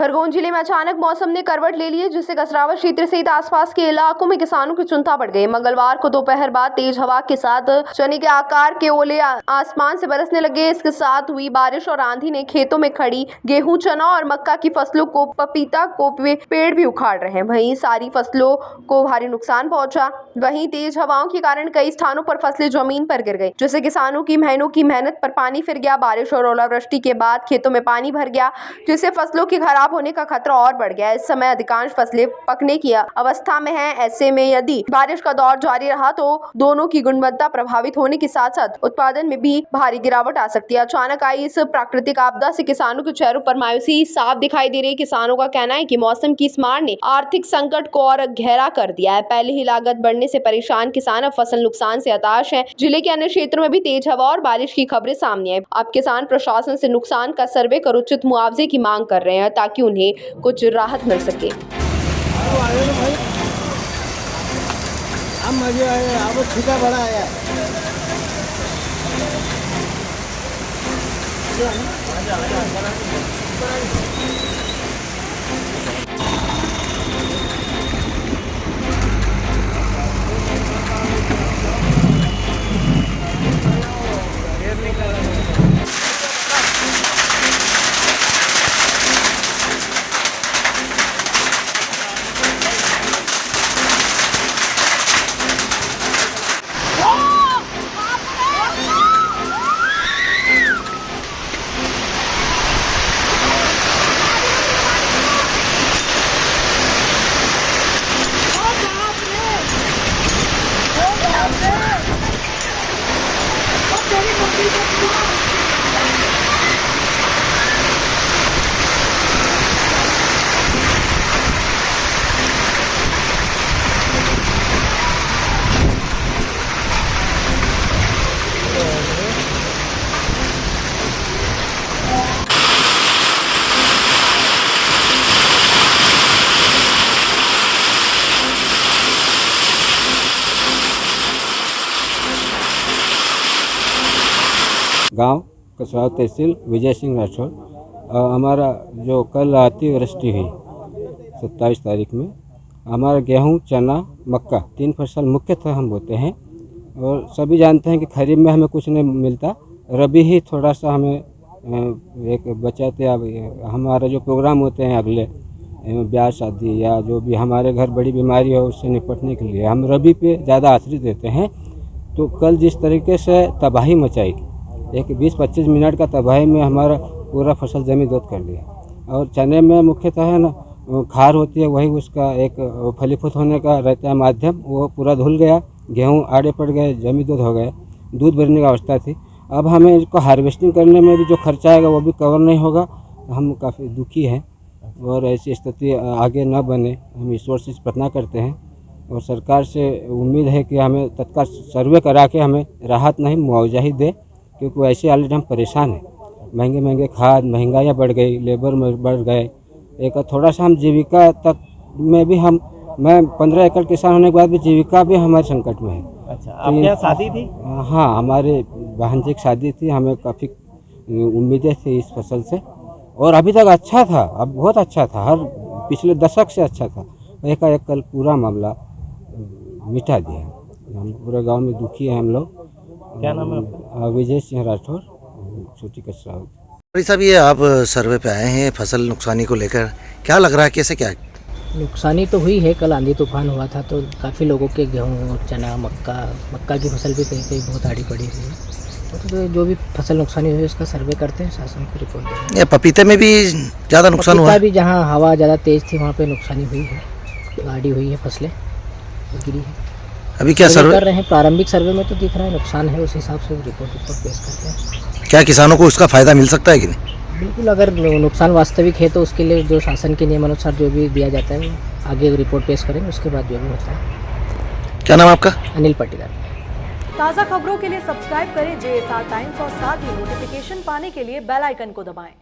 खरगोन जिले में अचानक मौसम ने करवट ले ली है, जिससे कसरावत क्षेत्र सहित आसपास के इलाकों में किसानों की चिंता बढ़ गई। मंगलवार को दोपहर बाद तेज हवा के साथ चने के आकार के ओले आसमान से बरसने लगे। इसके साथ हुई बारिश और आंधी ने खेतों में खड़ी गेहूं, चना और मक्का की फसलों को, पपीता को पेड़ भी उखाड़ रहे हैं। वहीं सारी फसलों को भारी नुकसान पहुंचा। वहीं तेज हवाओं के कारण कई स्थानों पर फसलें जमीन पर गिर गई, जिससे किसानों की महीनों की मेहनत पर पानी फिर गया। बारिश और ओलावृष्टि के बाद खेतों में पानी भर गया, जिससे फसलों की खराब होने का खतरा और बढ़ गया। इस समय अधिकांश फसलें पकने की अवस्था में हैं। ऐसे में यदि बारिश का दौर जारी रहा तो दोनों की गुणवत्ता प्रभावित होने के साथ साथ उत्पादन में भी भारी गिरावट आ सकती है। अचानक आई इस प्राकृतिक आपदा से किसानों के चेहरों पर मायूसी साफ दिखाई दे रही है। किसानों का कहना है कि मौसम की इस मार ने आर्थिक संकट को और गहरा कर दिया है। पहले ही लागत बढ़ने से परेशान किसान अब फसल नुकसान से हताश है। जिले के अन्य क्षेत्रों में भी तेज हवा और बारिश की खबरें सामने आई। अब किसान प्रशासन से नुकसान का सर्वे कर उचित मुआवजे की मांग कर रहे हैं, ताकि उन्हें कुछ राहत मिल सके। गांव कसरावत तहसील विजय सिंह राठौर। हमारा जो कल अतिवृष्टि हुई 27 तारीख में, हमारा गेहूं, चना, मक्का 3 फसल मुख्यतः हम बोते हैं। और सभी जानते हैं कि खरीफ में हमें कुछ नहीं मिलता, रबी ही थोड़ा सा हमें एक बचाते। अब हमारा जो प्रोग्राम होते हैं अगले ब्याह शादी या जो भी हमारे घर बड़ी बीमारी हो उससे निपटने के लिए हम रबी पे ज़्यादा आश्रित रहते हैं। तो कल जिस तरीके से तबाही मचाई, एक 20-25 मिनट का तबाही में हमारा पूरा फसल जमी दोद कर दिया। और चने में मुख्यतः है ना खार होती है, वही उसका एक फलीभूत होने का रहता है माध्यम, वो पूरा धुल गया। गेहूं आड़े पड़ गए, जमी दोद हो गए, दूध भरने की अवस्था थी। अब हमें इसको हार्वेस्टिंग करने में भी जो खर्चा आएगा वो भी कवर नहीं होगा। हम काफ़ी दुखी हैं और ऐसी स्थिति आगे न बने हम ईश्वर से प्रार्थना करते हैं। और सरकार से उम्मीद है कि हमें तत्काल सर्वे करा के हमें राहत नहीं मुआवजा ही दे, क्योंकि वैसे ऑलरेडी हम परेशान हैं। महंगे खाद, महंगाइयाँ बढ़ गई, लेबर में बढ़ गए। एक थोड़ा सा हम जीविका तक में भी मैं 15 एकड़ किसान होने के बाद भी जीविका भी हमारे संकट में है। अच्छा, आपके यहाँ शादी थी? हाँ, हमारे बहन जी की शादी थी। हमें काफ़ी उम्मीदें थी इस फसल से, और अभी तक अच्छा था, अब बहुत अच्छा था, हर पिछले दशक से अच्छा था। एकाएक कल पूरा मामला मिटा दिया। हम पूरे गांव में दुखी हैं हम लोग। क्या नाम है आपका? विजय सिंह राठौर, छोटी कसरावत। भाई साहब, ये आप सर्वे पे आए हैं फसल नुकसानी को लेकर, क्या लग रहा है, कैसे क्या? नुकसानी तो हुई है। कल आंधी तूफान हुआ था तो काफ़ी लोगों के गेहूँ, चना, मक्का की फसल भी कहीं कहीं बहुत आड़ी पड़ी हुई है। तो जो भी फसल नुकसानी हुई उसका सर्वे करते हैं, शासन को रिपोर्ट देंगे। ये पपीते में भी ज़्यादा नुकसान हुआ? भी जहाँ हवा ज़्यादा तेज़ थी वहाँ पे नुकसानी हुई है, गाड़ी हुई है, फसलें गिरी है। अभी क्या सर्वे कर रहे हैं? प्रारंभिक सर्वे में तो दिख रहा है नुकसान है, उस हिसाब से रिपोर्ट पेश करते हैं। क्या किसानों को इसका फ़ायदा मिल सकता है कि नहीं? बिल्कुल, अगर नुकसान वास्तविक है तो उसके लिए जो शासन के नियमानुसार जो भी दिया जाता है वो आगे रिपोर्ट पेश करेंगे, उसके बाद जो भी होता है। क्या नाम आपका? अनिल पाटीदार। ताज़ा खबरों के लिए सब्सक्राइब करें JSR टाइम्स और साथ ही नोटिफिकेशन पाने के लिए बेल आइकन को दबाएं।